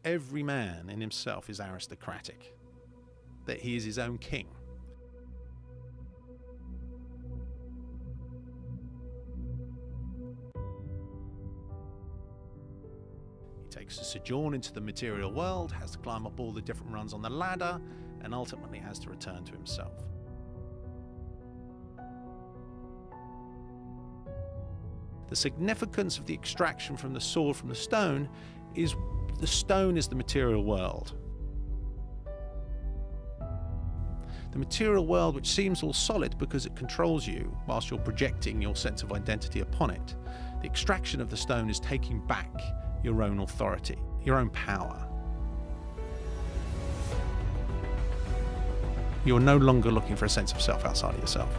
Every man in himself is aristocratic, that he is his own king. He takes a sojourn into the material world, has to climb up all the different rungs on the ladder, and ultimately has to return to himself. The significance of the extraction from the sword from the stone is the stone is the material world. The material world, which seems all solid because it controls you whilst you're projecting your sense of identity upon it. The extraction of the stone is taking back your own authority, your own power. You're no longer looking for a sense of self outside of yourself.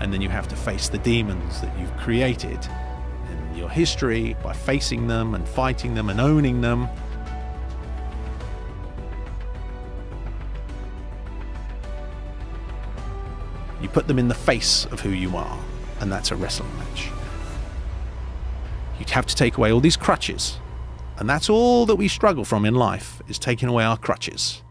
And then you have to face the demons that you've created in your history by facing them and fighting them and owning them. You put them in the face of who you are, and that's a wrestling match. You have to take away all these crutches, and that's all that we struggle from in life, is taking away our crutches.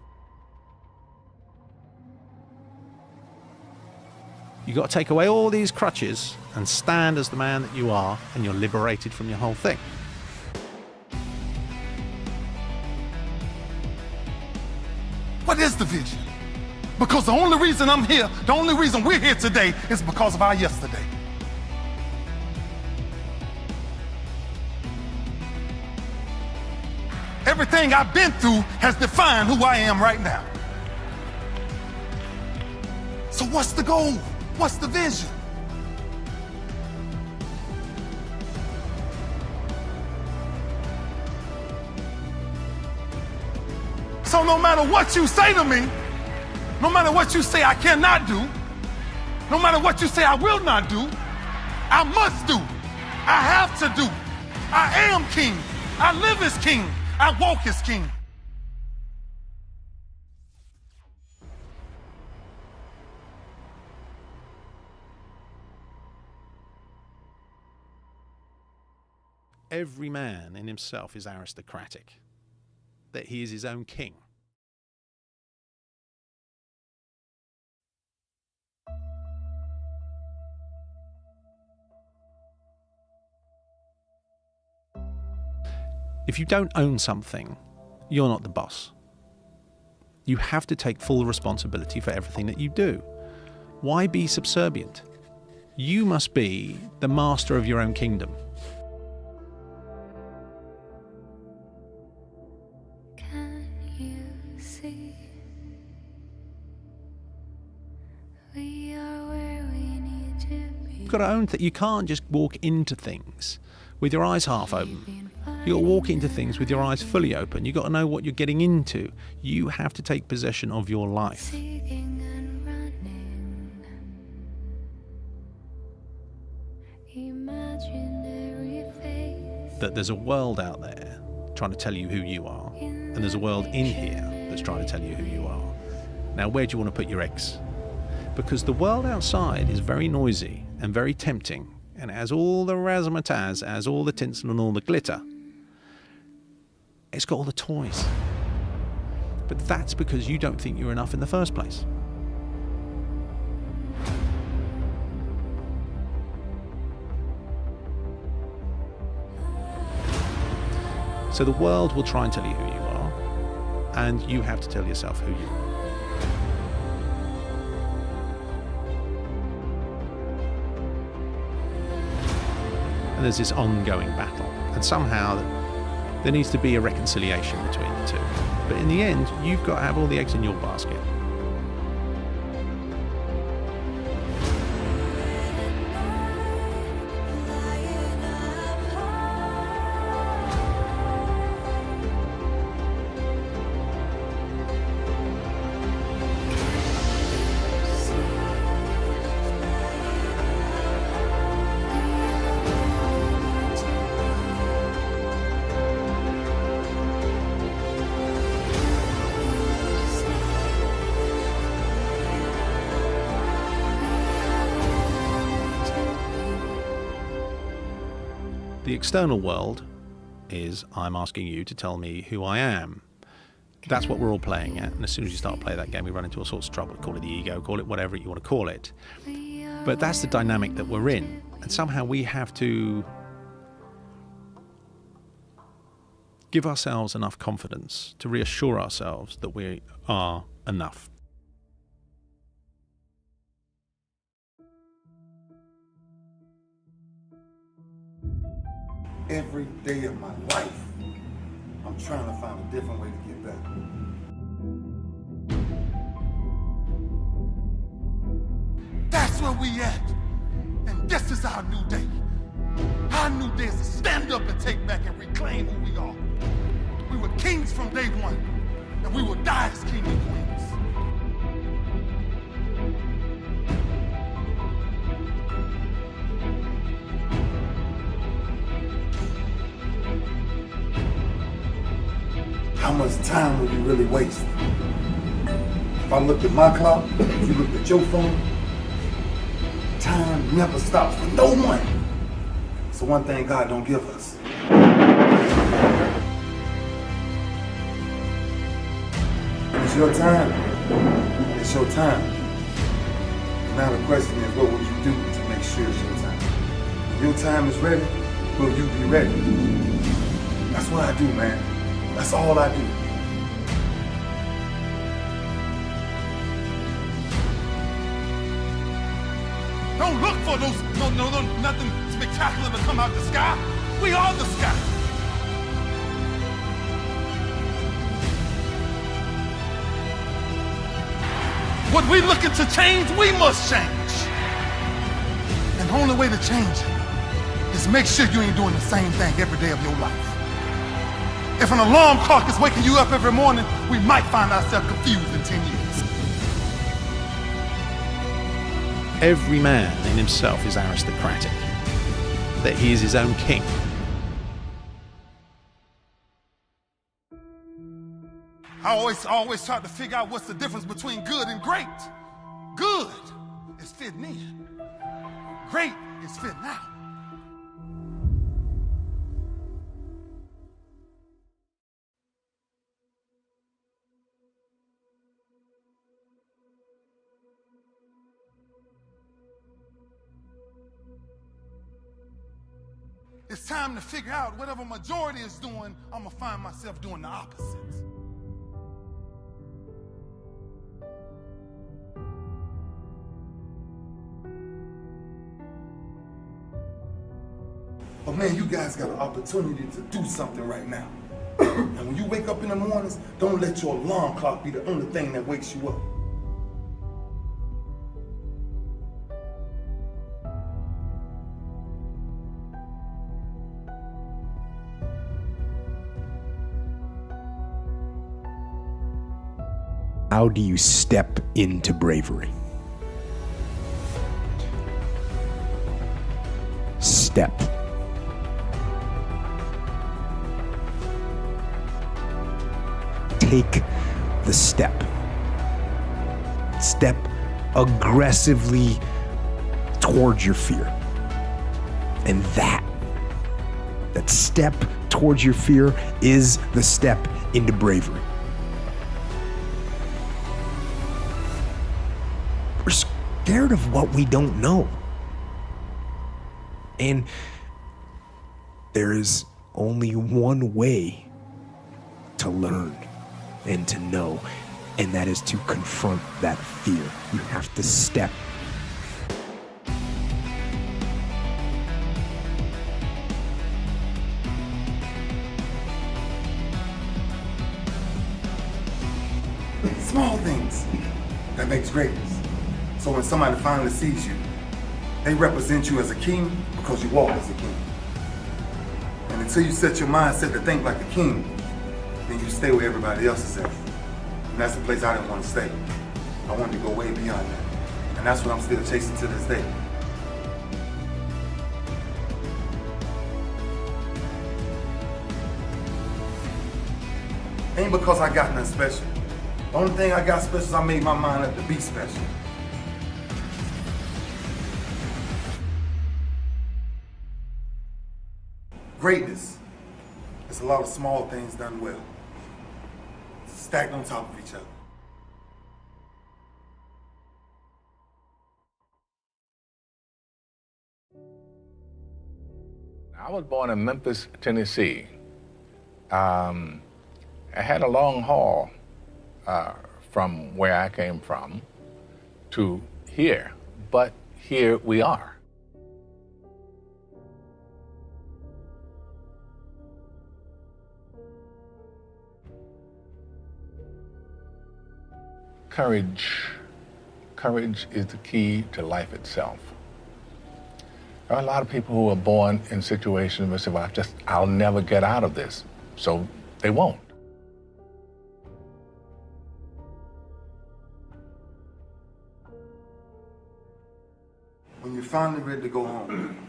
You've got to take away all these crutches and stand as the man that you are, and you're liberated from your whole thing. What is the vision? Because the only reason I'm here, the only reason we're here today is because of our yesterday. Everything I've been through has defined who I am right now. So what's the goal? What's the vision? So no matter what you say to me, no matter what you say I cannot do, no matter what you say I will not do, I must do. I have to do. I am king. I live as king. I walk as king. Every man in himself is aristocratic, that he is his own king. If you don't own something, you're not the boss. You have to take full responsibility for everything that you do. Why be subservient? You must be the master of your own kingdom. Can you see? We are where we need to be. You've got to own that you can't just walk into things with your eyes half open. You've got to walk into things with your eyes fully open. You've got to know what you're getting into. You have to take possession of your life. Seeking and running. Imaginary face. That there's a world out there trying to tell you who you are, and there's a world in here that's trying to tell you who you are. Now, where do you want to put your eggs? Because the world outside is very noisy and very tempting, and it has all the razzmatazz, has all the tinsel and all the glitter. It's got all the toys. But that's because you don't think you're enough in the first place. So the world will try and tell you who you are, and you have to tell yourself who you are. And there's this ongoing battle, and somehow there needs to be a reconciliation between the two. But in the end, you've got to have all the eggs in your basket. The external world is I'm asking you to tell me who I am. That's what we're all playing at. And as soon as you start playing that game, we run into all sorts of trouble. Call it the ego, call it whatever you want to call it. But that's the dynamic that we're in. And somehow we have to give ourselves enough confidence to reassure ourselves that we are enough. Every day of my life, I'm trying to find a different way to get better. That's where we at. And this is our new day. Our new day is to stand up and take back and reclaim who we are. We were kings from day one, and we will die as kings and queens. How much time will you really waste? If I looked at my clock, if you looked at your phone, time never stops for no one. So one thing God don't give us. It's your time. It's your time. Now the question is, what will you do to make sure it's your time? When your time is ready, will you be ready? That's what I do, man. That's all I do. Don't look for nothing spectacular to come out the sky. We are the sky. What we looking to change, we must change. And the only way to change it is make sure you ain't doing the same thing every day of your life. If an alarm clock is waking you up every morning, we might find ourselves confused in 10 years. Every man in himself is aristocratic, that he is his own king. I always try to figure out what's the difference between good and great. Good is fitting in. Great is fitting out. It's time to figure out whatever majority is doing, I'm gonna find myself doing the opposite. But man, you guys got an opportunity to do something right now. And when you wake up in the mornings, don't let your alarm clock be the only thing that wakes you up. How do you step into bravery? Step. Take the step. Step aggressively towards your fear. And that step towards your fear is the step into bravery. We're scared of what we don't know. And there is only one way to learn and to know, and that is to confront that fear. You have to step. Small things that makes greatness. So when somebody finally sees you, they represent you as a king because you walk as a king. And until you set your mindset to think like a king, then you stay where everybody else is at. And that's the place I didn't want to stay. I wanted to go way beyond that. And that's what I'm still chasing to this day. Ain't because I got nothing special. The only thing I got special is I made my mind up to be special. Greatness is a lot of small things done well, stacked on top of each other. I was born in Memphis, Tennessee. I had a long haul from where I came from to here, but here we are. Courage. Courage is the key to life itself. There are a lot of people who are born in situations where they say, well, I'll never get out of this. So they won't. When you're finally ready to go home,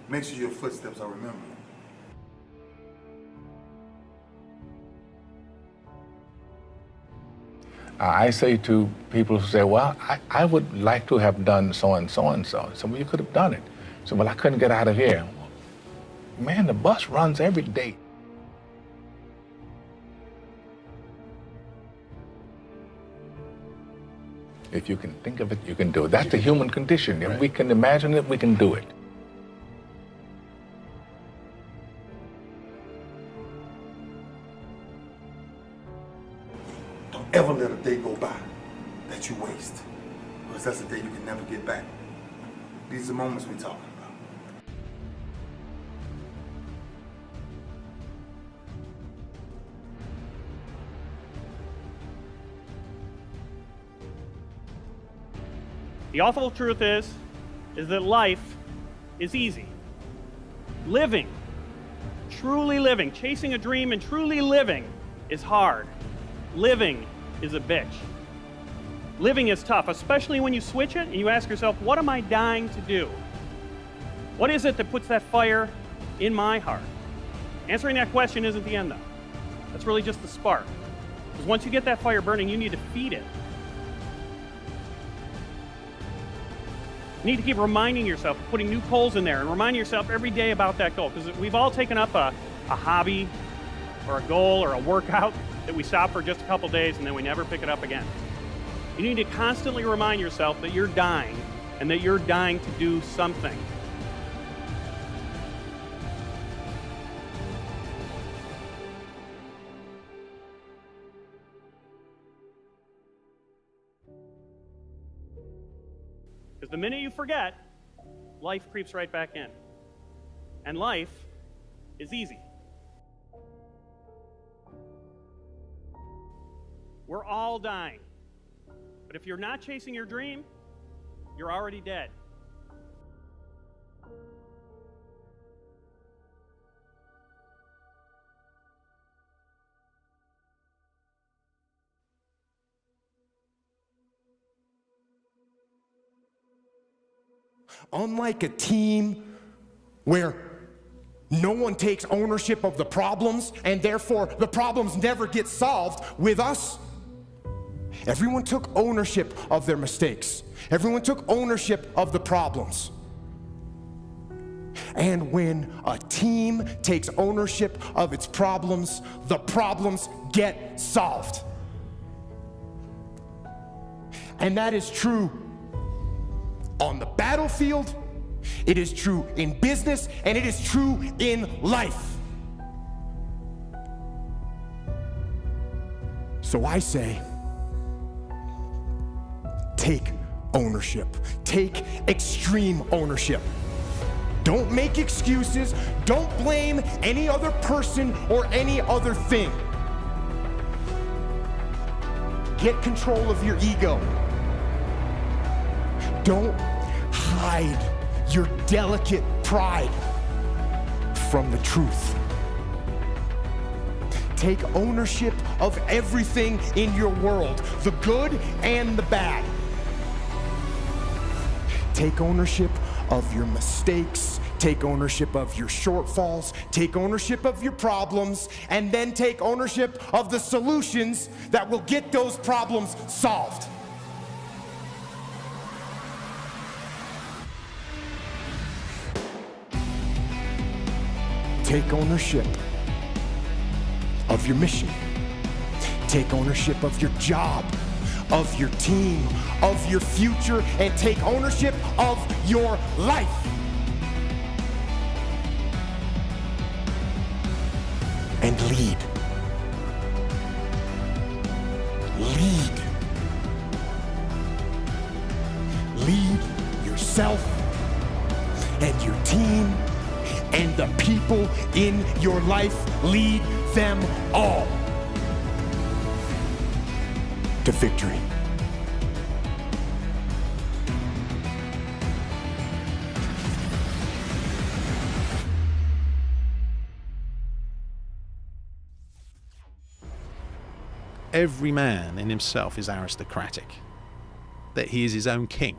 make sure your footsteps are remembered. I say to people who say, well, I would like to have done so and so and so. So, well, you could have done it. So, well, I couldn't get out of here. Man, the bus runs every day. If you can think of it, you can do it. That's the human condition. If we can imagine it, we can do it. Don't ever let a day go by that you waste, because that's a day you can never get back. These are moments we're talking about. The awful truth is that life is easy. Living, truly living, chasing a dream and truly living is hard. Living is a bitch. Living is tough, especially when you switch it and you ask yourself, what am I dying to do? What is it that puts that fire in my heart? Answering that question isn't the end, though. That's really just the spark. Because once you get that fire burning, you need to feed it. You need to keep reminding yourself, putting new coals in there, and reminding yourself every day about that goal. Because we've all taken up a hobby or a goal or a workout that we stop for just a couple days and then we never pick it up again. You need to constantly remind yourself that you're dying and that you're dying to do something. Because the minute you forget, life creeps right back in. And life is easy. We're all dying. But if you're not chasing your dream, you're already dead. Unlike a team where no one takes ownership of the problems and therefore the problems never get solved, with us, everyone took ownership of their mistakes. Everyone took ownership of the problems. And when a team takes ownership of its problems, the problems get solved. And that is true on the battlefield, it is true in business, and it is true in life. So I say, take ownership. Take extreme ownership. Don't make excuses. Don't blame any other person or any other thing. Get control of your ego. Don't hide your delicate pride from the truth. Take ownership of everything in your world, the good and the bad. Take ownership of your mistakes, take ownership of your shortfalls, take ownership of your problems, and then take ownership of the solutions that will get those problems solved. Take ownership of your mission. Take ownership of your job, of your team, of your future, and take ownership of your life. And lead. Lead. Lead yourself and your team and the people in your life. Lead them all to victory. Every man in himself is aristocratic, that he is his own king.